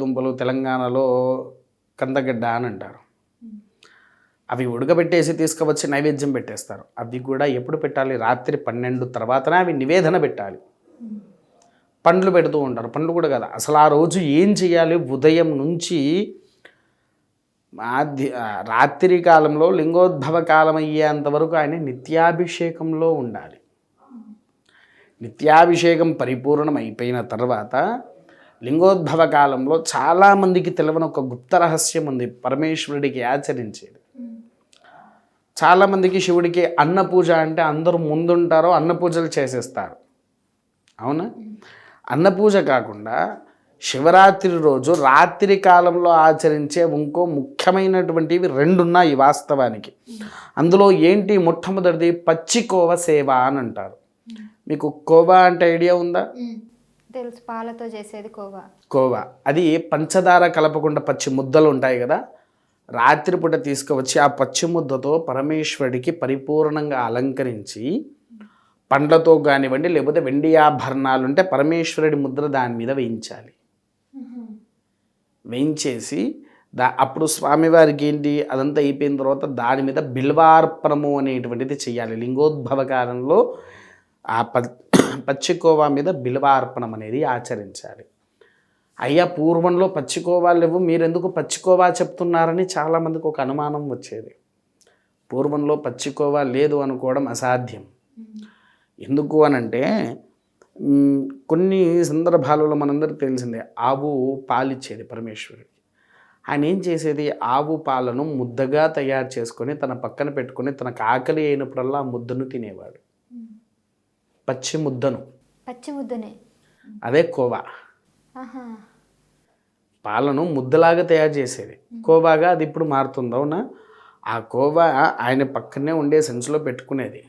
దుంపలు తెలంగాణలో కందగడ్డ అని అంటారు. అవి ఉడకబెట్టేసి తీసుకువచ్చి నైవేద్యం పెట్టేస్తారు. అవి కూడా ఎప్పుడు పెట్టాలి? రాత్రి 12 తర్వాతనే అవి నివేదన పెట్టాలి. పండ్లు పెడుతూ ఉంటారు. పండ్లు కూడా కదా, అసలు ఆ రోజు ఏం చేయాలి? ఉదయం నుంచి రాత్రి కాలంలో లింగోద్భవ కాలం అయ్యేంత వరకు ఆయన నిత్యాభిషేకంలో ఉండాలి. నిత్యాభిషేకం పరిపూర్ణం అయిపోయిన తర్వాత లింగోద్భవ కాలంలో చాలామందికి తెలియని ఒక గుప్త రహస్యం ఉంది పరమేశ్వరుడికి ఆచరించేది. చాలామందికి శివుడికి అన్న పూజ అంటే అందరూ ముందుంటారో అన్న పూజలు చేసేస్తారు. అవునా? అన్న పూజ కాకుండా శివరాత్రి రోజు రాత్రి కాలంలో ఆచరించే ఇంకో ముఖ్యమైనటువంటివి 2 ఉన్నాయి వాస్తవానికి. అందులో ఏంటి? మొట్టమొదటిది పచ్చికోవ సేవ అని అంటారు. మీకు కోవా అంటే ఐడియా ఉందా? తెలుసు, పాలతో చేసేది కోవా. కోవా అది పంచదార కలపకుండా పచ్చి ముద్దలు ఉంటాయి కదా, రాత్రిపూట తీసుకువచ్చి ఆ పచ్చి ముద్దతో పరమేశ్వరుడికి పరిపూర్ణంగా అలంకరించి పండ్లతో కానివ్వండి లేకపోతే వెండి ఆభరణాలు ఉంటే పరమేశ్వరుడి ముద్ర దాని మీద వేయించాలి. వేయించేసి అప్పుడు స్వామివారికి ఏంటి అదంతా అయిపోయిన తర్వాత దాని మీద బిల్వార్పణము అనేటువంటిది చెయ్యాలి. లింగోద్భవ కాలంలో ఆ పచ్చికోవా మీద బిల్వార్పణం అనేది ఆచరించాలి. అయ్యా పూర్వంలో పచ్చికోవా లేవు, మీరెందుకు పచ్చికోవా చెప్తున్నారని చాలామందికి ఒక అనుమానం వచ్చేది. పూర్వంలో పచ్చికోవా లేదు అనుకోవడం అసాధ్యం. ఎందుకు అనంటే కొన్ని సందర్భాలలో మనందరికీ తెలిసిందే, ఆవు పాలిచ్చేది పరమేశ్వరుడికి. ఆయన ఏం చేసేది? ఆవు పాలను ముద్దగా తయారు చేసుకొని తన పక్కన పెట్టుకొని తనకు ఆకలి అయినప్పుడల్లా ఆ ముద్దను తినేవాడు. పచ్చి ముద్దనే అదే కోవా. పాలను ముద్దలాగా తయారు చేసేది కోవాగా, అది ఇప్పుడు మారుతుంది. అవునా? ఆ కోవా ఆయన పక్కనే ఉండే సంచిలో పెట్టుకునేది.